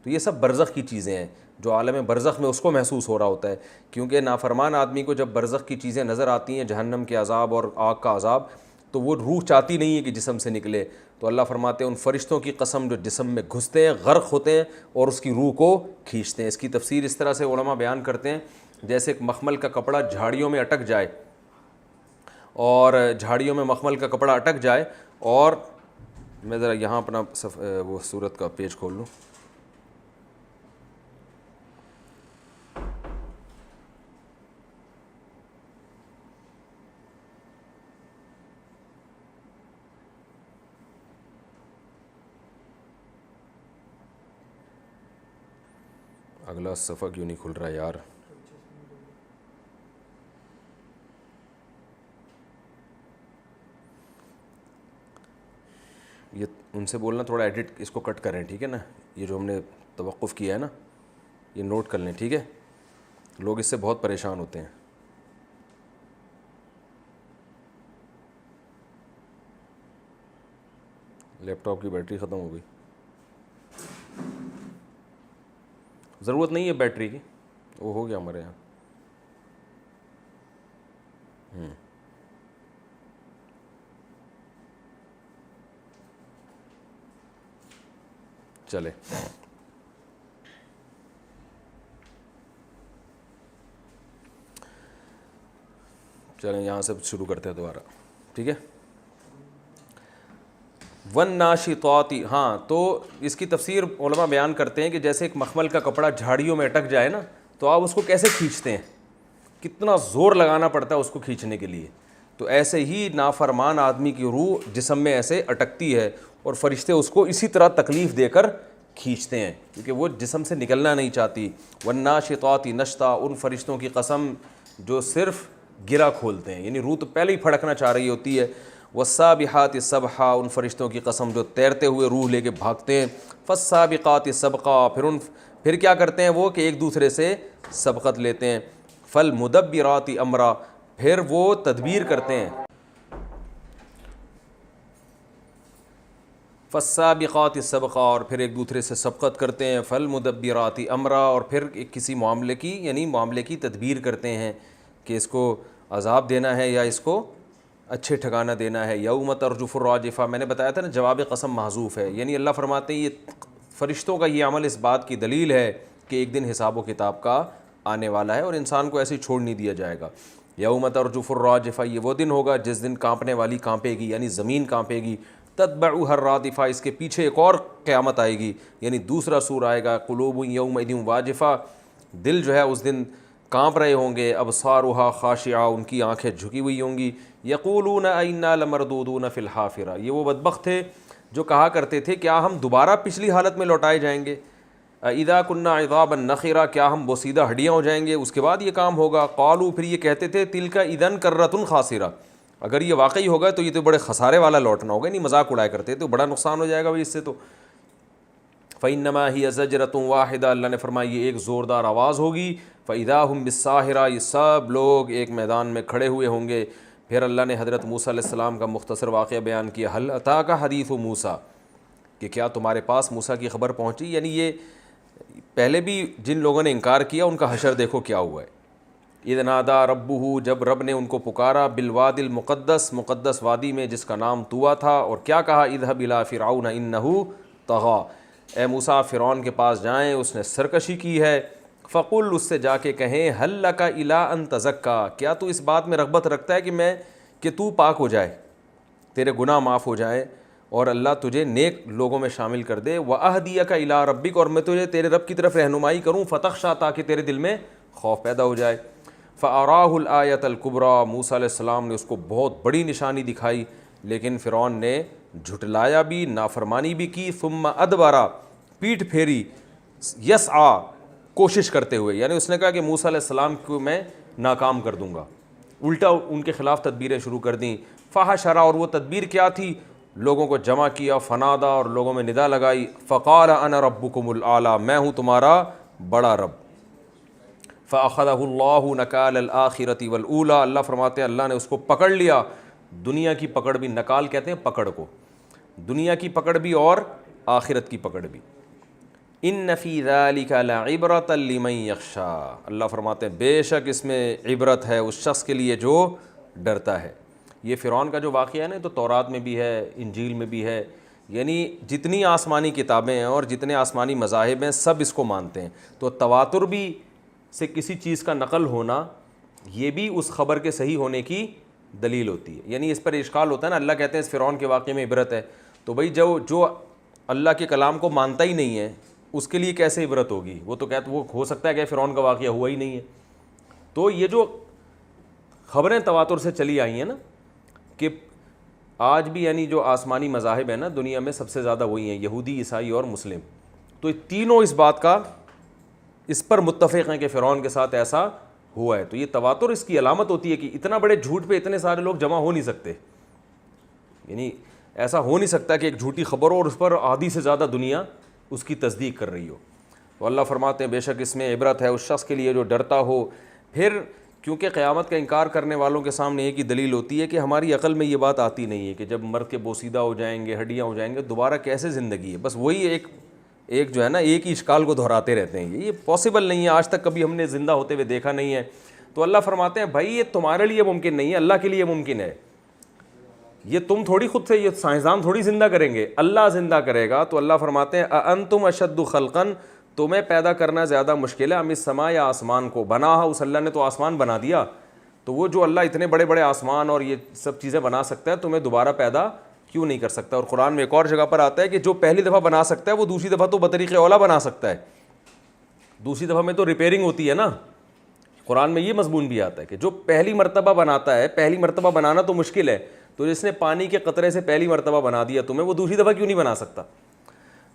تو یہ سب برزخ کی چیزیں ہیں، جو عالم برزخ میں اس کو محسوس ہو رہا ہوتا ہے. کیونکہ نافرمان آدمی کو جب برزخ کی چیزیں نظر آتی ہیں، جہنم کے عذاب اور آگ کا عذاب، تو وہ روح چاہتی نہیں ہے کہ جسم سے نکلے. تو اللہ فرماتے ہیں ان فرشتوں کی قسم جو جسم میں گھستے ہیں، غرق ہوتے ہیں اور اس کی روح کو کھینچتے ہیں. اس کی تفسیر اس طرح سے علماء بیان کرتے ہیں، جیسے ایک مخمل کا کپڑا جھاڑیوں میں اٹک جائے، اور جھاڑیوں میں مخمل کا کپڑا اٹک جائے، اور میں ذرا یہاں اپنا وہ سورت کا پیج کھول لوں. اگلا صفحہ کیوں نہیں کھل رہا یار؟ یہ ان سے بولنا تھوڑا ایڈٹ اس کو کٹ کریں، ٹھیک ہے نا؟ یہ جو ہم نے توقف کیا ہے نا، یہ نوٹ کر لیں، ٹھیک ہے؟ لوگ اس سے بہت پریشان ہوتے ہیں۔ لیپ ٹاپ کی بیٹری ختم ہو گئی، ضرورت نہیں ہے بیٹری کی، وہ ہو گیا ہمارے یہاں۔ چلے چلیں یہاں سے شروع کرتے ہیں دوبارہ، ٹھیک ہے؟ والناشطات، ہاں تو اس کی تفسیر علماء بیان کرتے ہیں کہ جیسے ایک مخمل کا کپڑا جھاڑیوں میں اٹک جائے نا، تو آپ اس کو کیسے کھینچتے ہیں، کتنا زور لگانا پڑتا ہے اس کو کھینچنے کے لیے، تو ایسے ہی نافرمان آدمی کی روح جسم میں ایسے اٹکتی ہے اور فرشتے اس کو اسی طرح تکلیف دے کر کھینچتے ہیں، کیونکہ وہ جسم سے نکلنا نہیں چاہتی۔ والناشطات نشطا، ان فرشتوں کی قسم جو صرف گرا کھولتے ہیں، یعنی روح تو پہلے ہی پھڑکنا چاہ رہی ہوتی ہے۔ والسابحات سبحا، ان فرشتوں کی قسم جو تیرتے ہوئے روح لے کے بھاگتے ہیں۔ فالسابقات سبقا، پھر کیا کرتے ہیں وہ کہ ایک دوسرے سے سبقت لیتے ہیں۔ فالمدبرات امرا، پھر وہ تدبیر کرتے ہیں۔ فالسابقات سبقا، اور پھر ایک دوسرے سے سبقت کرتے ہیں۔ فالمدبرات امرا، اور پھر کسی معاملے کی یعنی معاملے کی تدبیر کرتے ہیں کہ اس کو عذاب دینا ہے یا اس کو اچھے ٹھکانہ دینا ہے۔ یوم ترجف الراجفہ، میں نے بتایا تھا نا جواب قسم محذوف ہے، یعنی اللہ فرماتے ہیں یہ فرشتوں کا یہ عمل اس بات کی دلیل ہے کہ ایک دن حساب و کتاب کا آنے والا ہے اور انسان کو ایسے ہی چھوڑ نہیں دیا جائے گا۔ یوم ترجف الراجفہ، یہ وہ دن ہوگا جس دن کانپنے والی کانپے گی، یعنی زمین کانپے گی۔ تتبعها الرادفہ، اس کے پیچھے ایک اور قیامت آئے گی، یعنی دوسرا سور آئے گا۔ قلوب یومئذ واجفہ، دل جو ہے اس دن کانپ رہے ہوں گے۔ ابصارها خاشعہ، ان کی آنکھیں جھکی ہوئی ہوں گی۔ یقولون انا لمردودون فی الحافرہ، یہ وہ بدبخت تھے جو کہا کرتے تھے کیا ہم دوبارہ پچھلی حالت میں لوٹائے جائیں گے۔ اذا کنا عظاما نخرہ، کیا ہم بوسیدہ ہڈیاں ہو جائیں گے، اس کے بعد یہ کام ہوگا۔ قالوا، پھر یہ کہتے تھے تلک اذا کرۃ خاسرہ، اگر یہ واقعی ہوگا تو یہ تو بڑے خسارے والا لوٹنا ہوگا، نہیں مذاق اڑایا کرتے تو بڑا نقصان ہو جائے گا بھائی اس سے تو۔ فإنما هي زجرۃ واحدہ، اللہ نے فرمایا یہ ایک زوردار آواز ہوگی۔ فإذا هم بالساہرہ، یہ سب لوگ ایک میدان میں کھڑے ہوئے ہوں گے۔ پھر اللہ نے حضرت موسیٰ علیہ السلام کا مختصر واقعہ بیان کیا۔ هل اتاک حدیث موسیٰ، کہ کیا تمہارے پاس موسیٰ کی خبر پہنچی، یعنی یہ پہلے بھی جن لوگوں نے انکار کیا ان کا حشر دیکھو کیا ہوا ہے۔ اذ نادى ربہ، جب رب نے ان کو پکارا، بالوادی المقدس، مقدس وادی میں جس کا نام طویٰ تھا، اور کیا کہا، اذهب الى فرعون انہ طغى، اے موسیٰ فرعون کے پاس جائیں اس نے سرکشی کی ہے۔ فقل، اس سے جا کے کہیں، هل لک الی ان تزکیٰ، کیا تو اس بات میں رغبت رکھتا ہے کہ تو پاک ہو جائے، تیرے گناہ معاف ہو جائے اور اللہ تجھے نیک لوگوں میں شامل کر دے۔ واہدیک الی ربک، اور میں تجھے تیرے رب کی طرف رہنمائی کروں، فتخشیٰ، تاکہ تیرے دل میں خوف پیدا ہو جائے۔ فَأَرَاهُ الْآيَةَ الْكُبْرىٰ، موسیٰ علیہ السلام نے اس کو بہت بڑی نشانی دکھائی، لیکن فرعون نے جھٹلایا بھی، نافرمانی بھی کی۔ ثم ادبر، پیٹھ پھیری، یسعیٰ، کوشش کرتے ہوئے، یعنی اس نے کہا کہ موسیٰ علیہ السلام کو میں ناکام کر دوں گا، الٹا ان کے خلاف تدبیریں شروع کر دیں۔ فحشر، اور وہ تدبیر کیا تھی، لوگوں کو جمع کیا، فنادا، اور لوگوں میں ندا لگائی، فقال انا ربکم الاعلیٰ، میں ہوں تمہارا بڑا رب۔ فَأَخَذَهُ اللَّهُ نَكَالَ الْآخِرَةِ وَالْأُولَىٰ، اللہ فرماتے ہیں اللہ نے اس کو پکڑ لیا، دنیا کی پکڑ بھی، نکال کہتے ہیں پکڑ کو، دنیا کی پکڑ بھی اور آخرت کی پکڑ بھی۔ إِنَّ فِي ذَلِكَ لَعِبْرَةً لِمَن يَخْشَىٰ، اللہ فرماتے ہیں بے شک اس میں عبرت ہے اس شخص کے لیے جو ڈرتا ہے۔ یہ فرعون کا جو واقعہ ہے نا، تو تورات میں بھی ہے، انجیل میں بھی ہے، یعنی جتنی آسمانی کتابیں ہیں اور جتنے آسمانی مذاہب ہیں سب اس کو مانتے ہیں۔ تو تواتر بھی سے کسی چیز کا نقل ہونا، یہ بھی اس خبر کے صحیح ہونے کی دلیل ہوتی ہے، یعنی اس پر اشکال ہوتا ہے نا، اللہ کہتے ہیں اس فرعون کے واقعے میں عبرت ہے، تو بھائی جو اللہ کے کلام کو مانتا ہی نہیں ہے اس کے لیے کیسے عبرت ہوگی؟ وہ تو کہتے وہ ہو سکتا ہے کہ فرعون کا واقعہ ہوا ہی نہیں ہے۔ تو یہ جو خبریں تواتر سے چلی آئی ہیں نا، کہ آج بھی یعنی جو آسمانی مذاہب ہیں نا دنیا میں سب سے زیادہ وہی ہیں، یہودی، عیسائی اور مسلم، تو تینوں اس بات کا اس پر متفق ہیں کہ فرعون کے ساتھ ایسا ہوا ہے. تو یہ تواتر اس کی علامت ہوتی ہے کہ اتنا بڑے جھوٹ پہ اتنے سارے لوگ جمع ہو نہیں سکتے. یعنی ایسا ہو نہیں سکتا کہ ایک جھوٹی خبر ہو اور اس پر آدھی سے زیادہ دنیا اس کی تصدیق کر رہی ہو. تو اللہ فرماتے ہیں بے شک اس میں عبرت ہے اس شخص کے لیے جو ڈرتا ہو. پھر کیونکہ قیامت کا انکار کرنے والوں کے سامنے ایک ہی دلیل ہوتی ہے کہ ہماری عقل میں یہ بات آتی نہیں ہے کہ جب مر کے بوسیدہ ہو جائیں گے, ہڈیاں ہو جائیں گے, دوبارہ کیسے زندگی ہے. بس وہی ایک جو ہے نا ایک ہی اشکال کو دہراتے رہتے ہیں. یہ پاسبل نہیں ہے, آج تک کبھی ہم نے زندہ ہوتے ہوئے دیکھا نہیں ہے. تو اللہ فرماتے ہیں بھائی یہ تمہارے لیے ممکن نہیں ہے, اللہ کے لیے ممکن ہے. یہ تم تھوڑی خود سے, یہ سائنسدان تھوڑی زندہ کریں گے, اللہ زندہ کرے گا. تو اللہ فرماتے ہیں اانتم اشد خلقا, تمہیں پیدا کرنا زیادہ مشکل ہے, ام السماء, یا آسمان کو. بنا اس اللہ نے تو آسمان بنا دیا. تو وہ جو اللہ اتنے بڑے بڑے آسمان اور یہ سب چیزیں بنا سکتا ہے, تمہیں دوبارہ پیدا کیوں نہیں کر سکتا. اور قرآن میں ایک اور جگہ پر آتا ہے کہ جو پہلی دفعہ بنا سکتا ہے وہ دوسری دفعہ تو بطریق اولا بنا سکتا ہے. دوسری دفعہ میں تو ریپیئرنگ ہوتی ہے نا. قرآن میں یہ مضمون بھی آتا ہے کہ جو پہلی مرتبہ بناتا ہے, پہلی مرتبہ بنانا تو مشکل ہے, تو جس نے پانی کے قطرے سے پہلی مرتبہ بنا دیا تمہیں, وہ دوسری دفعہ کیوں نہیں بنا سکتا.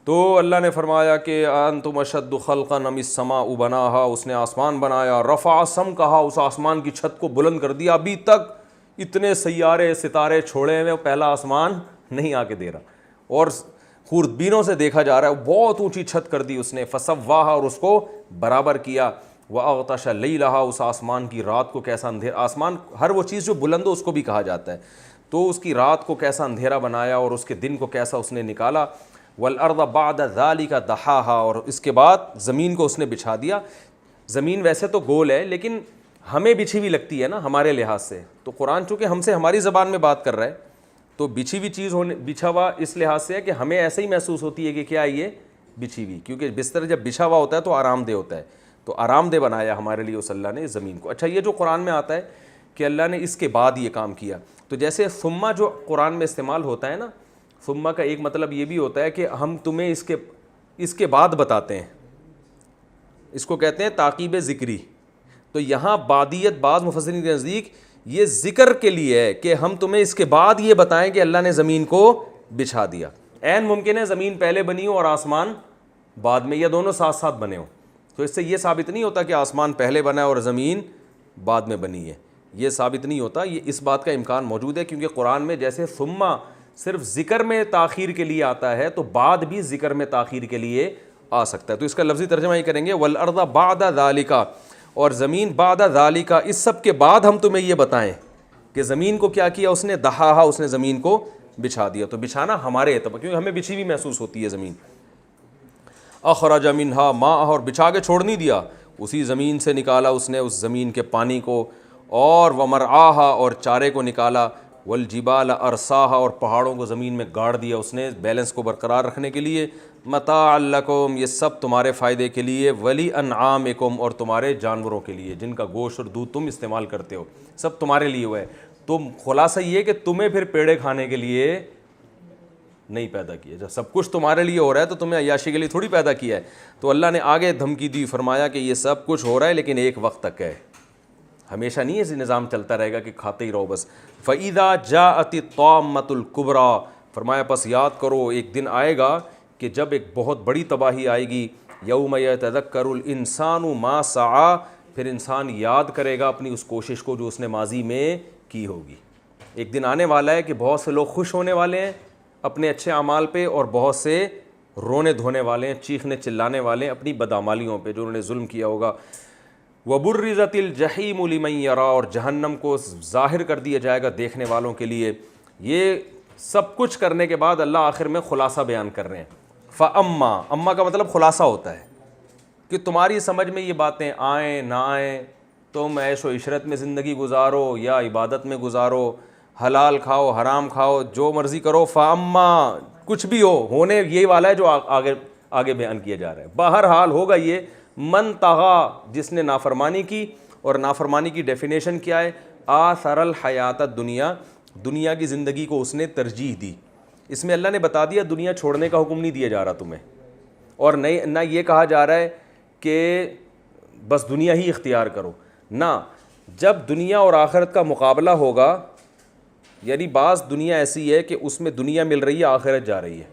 تو اللہ نے فرمایا کہ انتم اشد خلقا ام السماء بناہا, اس نے آسمان بنایا. رفع سمکہا, اس آسمان کی چھت کو بلند کر دیا. ابھی تک اتنے سیارے ستارے چھوڑے ہوئے, پہلا آسمان نہیں آ کے دے رہا, اور خوردبینوں سے دیکھا جا رہا ہے. بہت اونچی چھت کر دی اس نے. فسواہا, اور اس کو برابر کیا. واغطش لیلہا, اس آسمان کی رات کو کیسا اندھیرا. آسمان ہر وہ چیز جو بلند ہو اس کو بھی کہا جاتا ہے. تو اس کی رات کو کیسا اندھیرا بنایا اور اس کے دن کو کیسا اس نے نکالا. والارض بعد ذلک دحاہا, اور اس کے بعد زمین کو اس نے بچھا دیا. زمین ویسے تو گول ہے لیکن ہمیں بچھی ہوئی لگتی ہے نا ہمارے لحاظ سے. تو قرآن چونکہ ہم سے ہماری زبان میں بات کر رہا ہے, تو بچھی ہوئی چیز بچھا ہوا اس لحاظ سے ہے کہ ہمیں ایسے ہی محسوس ہوتی ہے کہ کیا یہ بچھی ہوئی, کیونکہ بستر جب بچھا ہوا ہوتا ہے تو آرام دہ ہوتا ہے. تو آرام دہ بنایا ہمارے لیے اس اللہ نے زمین کو. اچھا, یہ جو قرآن میں آتا ہے کہ اللہ نے اس کے بعد یہ کام کیا, تو جیسے ثم جو قرآن میں استعمال ہوتا ہے نا, ثم کا ایک مطلب یہ بھی ہوتا ہے کہ ہم تمہیں اس کے بعد بتاتے ہیں. اس کو کہتے ہیں تعقیب ذکری. تو یہاں بعدیت بعض مفسرین کے نزدیک یہ ذکر کے لیے ہے کہ ہم تمہیں اس کے بعد یہ بتائیں کہ اللہ نے زمین کو بچھا دیا. عین ممکن ہے زمین پہلے بنی ہو اور آسمان بعد میں, یا دونوں ساتھ ساتھ بنے ہوں. تو اس سے یہ ثابت نہیں ہوتا کہ آسمان پہلے بنا ہے اور زمین بعد میں بنی ہے. یہ ثابت نہیں ہوتا. یہ اس بات کا امکان موجود ہے کیونکہ قرآن میں جیسے ثم صرف ذکر میں تاخیر کے لیے آتا ہے, تو بعد بھی ذکر میں تاخیر کے لیے آ سکتا ہے. تو اس کا لفظی ترجمہ یہ کریں گے والارض بعد ذالک, اور زمین بعد ذالک, اس سب کے بعد ہم تمہیں یہ بتائیں کہ زمین کو کیا کیا اس نے, دحاہا, اس نے زمین کو بچھا دیا. تو بچھانا ہمارے اعتبار, کیونکہ ہمیں بچھی ہوئی محسوس ہوتی ہے زمین. اخرج منہا ماء, اور بچھا کے چھوڑ نہیں دیا, اسی زمین سے نکالا اس نے اس زمین کے پانی کو. اور ومرعاہا, اور چارے کو نکالا. والجبال ارساہا, اور پہاڑوں کو زمین میں گاڑ دیا اس نے بیلنس کو برقرار رکھنے کے لیے. متاعا لکم, یہ سب تمہارے فائدے کے لیے. ولی انعامکم, اور تمہارے جانوروں کے لیے جن کا گوشت اور دودھ تم استعمال کرتے ہو, سب تمہارے لیے ہوا ہے. تم خلاصہ یہ کہ تمہیں پھر پیڑے کھانے کے لیے نہیں پیدا کیا. جب سب کچھ تمہارے لیے ہو رہا ہے تو تمہیں عیاشی کے لیے تھوڑی پیدا کیا ہے. تو اللہ نے آگے دھمکی دی, فرمایا کہ یہ سب کچھ ہو رہا ہے لیکن ایک وقت تک ہے, ہمیشہ نہیں ایسے نظام چلتا رہے گا کہ کھاتے ہی رہو بس. فَإِذَا جَاءَتِ الطَّامَّةُ الْكُبْرَى, فرمایا پس یاد کرو ایک دن آئے گا کہ جب ایک بہت بڑی تباہی آئے گی. یوم یتذکر الانسان ما سعی, پھر انسان یاد کرے گا اپنی اس کوشش کو جو اس نے ماضی میں کی ہوگی. ایک دن آنے والا ہے کہ بہت سے لوگ خوش ہونے والے ہیں اپنے اچھے اعمال پہ, اور بہت سے رونے دھونے والے ہیں, چیخنے چلانے والے ہیں اپنی بدعمالیوں پہ جو انہوں نے ظلم کیا ہوگا. وَبُرِّزَتِ الْجَحِيمُ لِمَن يَرَىٰ, اور جہنم کو ظاہر کر دیا جائے گا دیکھنے والوں کے لیے. یہ سب کچھ کرنے کے بعد اللہ آخر میں خلاصہ بیان کر رہے ہیں. فَأَمَّا, اما کا مطلب خلاصہ ہوتا ہے کہ تمہاری سمجھ میں یہ باتیں آئیں نہ آئیں, تم عیش و عشرت میں زندگی گزارو یا عبادت میں گزارو, حلال کھاؤ حرام کھاؤ, جو مرضی کرو. فَأَمَّا, کچھ بھی ہونے یہی والا ہے جو آگے بیان کیا جا رہا ہے. بہرحال ہوگا یہ من طغی, جس نے نافرمانی کی. اور نافرمانی کی ڈیفینیشن کیا ہے, آثر الحیات الدنیا, دنیا کی زندگی کو اس نے ترجیح دی. اس میں اللہ نے بتا دیا دنیا چھوڑنے کا حکم نہیں دیا جا رہا تمہیں, اور نہ یہ کہا جا رہا ہے کہ بس دنیا ہی اختیار کرو. نہ, جب دنیا اور آخرت کا مقابلہ ہوگا, یعنی بعض دنیا ایسی ہے کہ اس میں دنیا مل رہی ہے آخرت جا رہی ہے,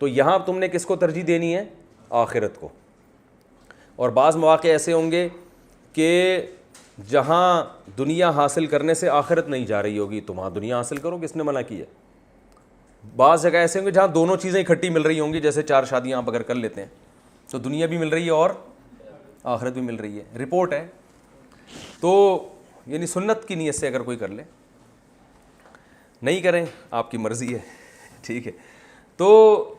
تو یہاں تم نے کس کو ترجیح دینی ہے, آخرت کو. اور بعض مواقع ایسے ہوں گے کہ جہاں دنیا حاصل کرنے سے آخرت نہیں جا رہی ہوگی، تم وہاں دنیا حاصل کرو، کس نے منع کیا؟ بعض جگہ ایسے ہوں گے جہاں دونوں چیزیں اکٹھی مل رہی ہوں گی، جیسے 4 شادیاں آپ اگر کر لیتے ہیں تو دنیا بھی مل رہی ہے اور آخرت بھی مل رہی ہے، رپورٹ ہے. تو یعنی سنت کی نیت سے اگر کوئی کر لے، نہیں کریں آپ کی مرضی ہے، ٹھیک ہے. تو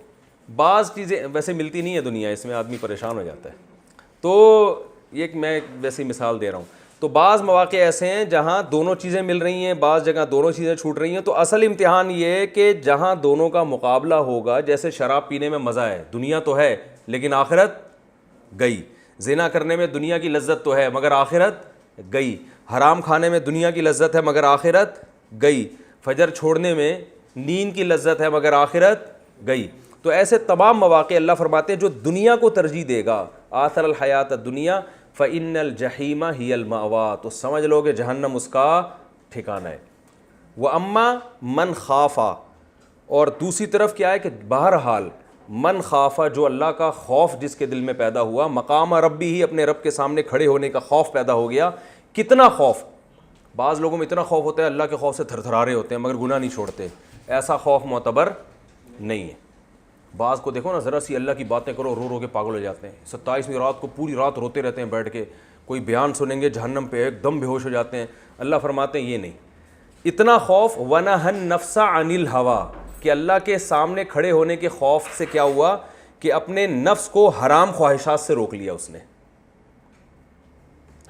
بعض چیزیں ویسے ملتی نہیں ہے دنیا، اس میں آدمی پریشان ہو جاتا ہے. تو یہ میں ویسے مثال دے رہا ہوں. تو بعض مواقع ایسے ہیں جہاں دونوں چیزیں مل رہی ہیں، بعض جگہ دونوں چیزیں چھوٹ رہی ہیں. تو اصل امتحان یہ ہے کہ جہاں دونوں کا مقابلہ ہوگا، جیسے شراب پینے میں مزہ ہے، دنیا تو ہے لیکن آخرت گئی. زنا کرنے میں دنیا کی لذت تو ہے مگر آخرت گئی. حرام کھانے میں دنیا کی لذت ہے مگر آخرت گئی. فجر چھوڑنے میں نیند کی لذت ہے مگر آخرت گئی. تو ایسے تمام مواقع اللہ فرماتے ہیں جو دنیا کو ترجیح دے گا، آثر الحیات الدنیا فإن الجحیم ہی المأویٰ، تو سمجھ لو کہ جہنم اس کا ٹھکانہ ہے. وَأَمَّا مَنْ خَافَ، اور دوسری طرف کیا ہے کہ بہرحال من خافا، جو اللہ کا خوف جس کے دل میں پیدا ہوا، مقام ربی ہی، اپنے رب کے سامنے کھڑے ہونے کا خوف پیدا ہو گیا. کتنا خوف، بعض لوگوں میں اتنا خوف ہوتا ہے اللہ کے خوف سے تھر تھرا رہے ہوتے ہیں مگر گناہ نہیں چھوڑتے. ایسا خوف معتبر نہیں ہے. بعض کو دیکھو نا، ذرا سی اللہ کی باتیں کرو رو رو کے پاگل ہو جاتے ہیں. 27ویں رات کو پوری رات روتے رہتے ہیں بیٹھ کے، کوئی بیان سنیں گے جہنم پہ ایک دم بے ہوش ہو جاتے ہیں. اللہ فرماتے ہیں یہ نہیں. اتنا خوف وَنَهَا النَّفْسَ عَنِ الْهَوَىٰ، کہ اللہ کے سامنے کھڑے ہونے کے خوف سے کیا ہوا کہ اپنے نفس کو حرام خواہشات سے روک لیا اس نے.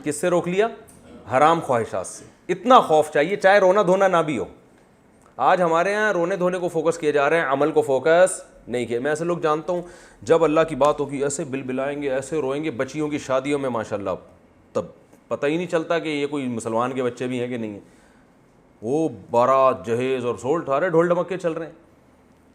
کس سے روک لیا؟ حرام خواہشات سے. اتنا خوف چاہیے چاہے رونا دھونا نہ بھی ہو. آج ہمارے ہاں رونے دھونے کو فوکس کیے جا رہے ہیں، عمل کو فوکس نہیں کیا. میں ایسے لوگ جانتا ہوں جب اللہ کی بات ہوگی ایسے بل بلائیں گے، ایسے روئیں گے. بچیوں کی شادیوں میں ماشاءاللہ تب پتہ ہی نہیں چلتا کہ یہ کوئی مسلمان کے بچے بھی ہیں کہ نہیں ہیں. وہ بارات جہیز اور سول ٹھارے ڈھول ڈمکے چل رہے ہیں،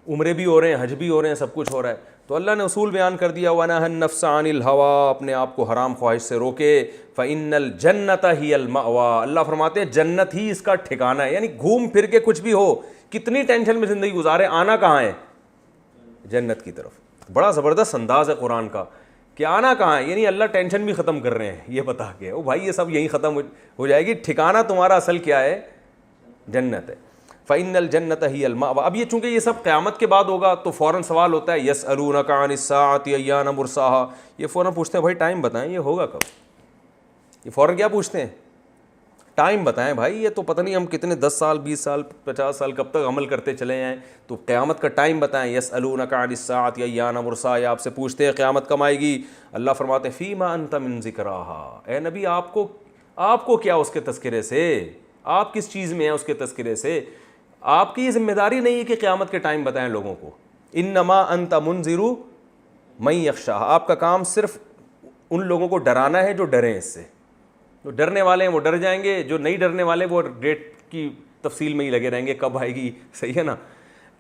عمرے بھی ہو رہے ہیں، حج بھی ہو رہے ہیں، سب کچھ ہو رہا ہے. تو اللہ نے اصول بیان کر دیا وَنَهَا النَّفْسَ عَنِ الْهَوَىٰ، اپنے آپ کو حرام خواہش سے روکے. فَإِنَّ الْجَنَّةَ هِيَ الْمَأْوَىٰ، اللہ فرماتے ہیں جنت ہی اس کا ٹھکانہ ہے. یعنی گھوم پھر کے کچھ بھی ہو، کتنی ٹینشن میں زندگی گزارے، آنا کہاں ہے؟ جنت کی طرف. بڑا زبردست انداز ہے قرآن کا کہ آنا کہاں ہے، یعنی اللہ ٹینشن بھی ختم کر رہے ہیں یہ بتا کے، او بھائی یہ سب یہیں ختم ہو جائے گی. ٹھکانہ تمہارا اصل کیا ہے؟ جنت ہے. فَإِنَّ الْجَنَّةَ هِيَ الْمَأْوَىٰ. اب یہ چونکہ یہ سب قیامت کے بعد ہوگا تو فوراً سوال ہوتا ہے يَسْأَلُونَكَ عَنِ السَّاعَةِ أَيَّانَ مُرْسَاهَا، یہ فوراً پوچھتے ہیں بھائی ٹائم بتائیں یہ ہوگا کب. یہ فوراً کیا پوچھتے ہیں؟ ٹائم بتائیں بھائی. یہ تو پتہ نہیں ہم کتنے 10 سال 20 سال 50 سال کب تک عمل کرتے چلے ہیں، تو قیامت کا ٹائم بتائیں. يَسْأَلُونَكَ عَنِ السَّاعَةِ أَيَّانَ مُرْسَاهَا، یہ آپ سے پوچھتے ہیں قیامت کب آئے گی. اللہ فرماتے ہیں فِيمَا أَنْتَ مِنْ ذِكْرَاهَا، اے نبی آپ کو کیا اس کے تذکرے سے، آپ کس چیز میں ہیں اس کے تذکرے سے. آپ کی یہ ذمہ داری نہیں ہے کہ قیامت کے ٹائم بتائیں لوگوں کو. انما انت منذر من یخشاہا، آپ کا کام صرف ان لوگوں کو ڈرانا ہے جو ڈریں اس سے. جو ڈرنے والے ہیں وہ ڈر جائیں گے، جو نہیں ڈرنے والے وہ ڈیٹ کی تفصیل میں ہی لگے رہیں گے کب آئے گی. صحیح ہے نا.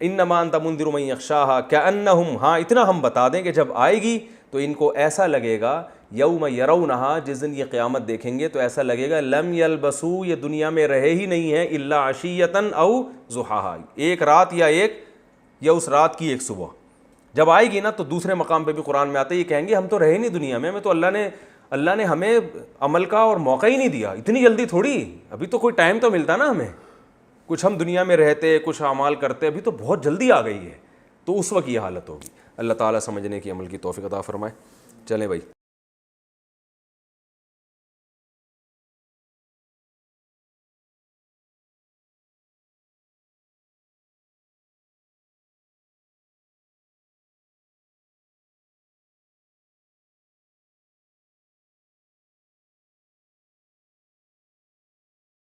انما انت منذر من یخشاہا کأنہم، ہاں اتنا ہم بتا دیں کہ جب آئے گی تو ان کو ایسا لگے گا یوم یرونہا، جس دن یہ قیامت دیکھیں گے تو ایسا لگے گا لم یلبسو، یہ دنیا میں رہے ہی نہیں ہیں الا عشیۃ او ضحاہا، ایک رات یا اس رات کی ایک صبح. جب آئے گی نا تو دوسرے مقام پہ بھی قرآن میں آتا ہے، یہ کہیں گے ہم تو رہے نہیں دنیا میں، ہمیں تو اللہ نے ہمیں عمل کا اور موقع ہی نہیں دیا. اتنی جلدی تھوڑی، ابھی تو کوئی ٹائم تو ملتا نا ہمیں، کچھ ہم دنیا میں رہتے کچھ اعمال کرتے، ابھی تو بہت جلدی آ گئی ہے. تو اس وقت یہ حالت ہوگی. اللہ تعالیٰ سمجھنے کی عمل کی توفیق عطا فرمائے. چلیں بھائی.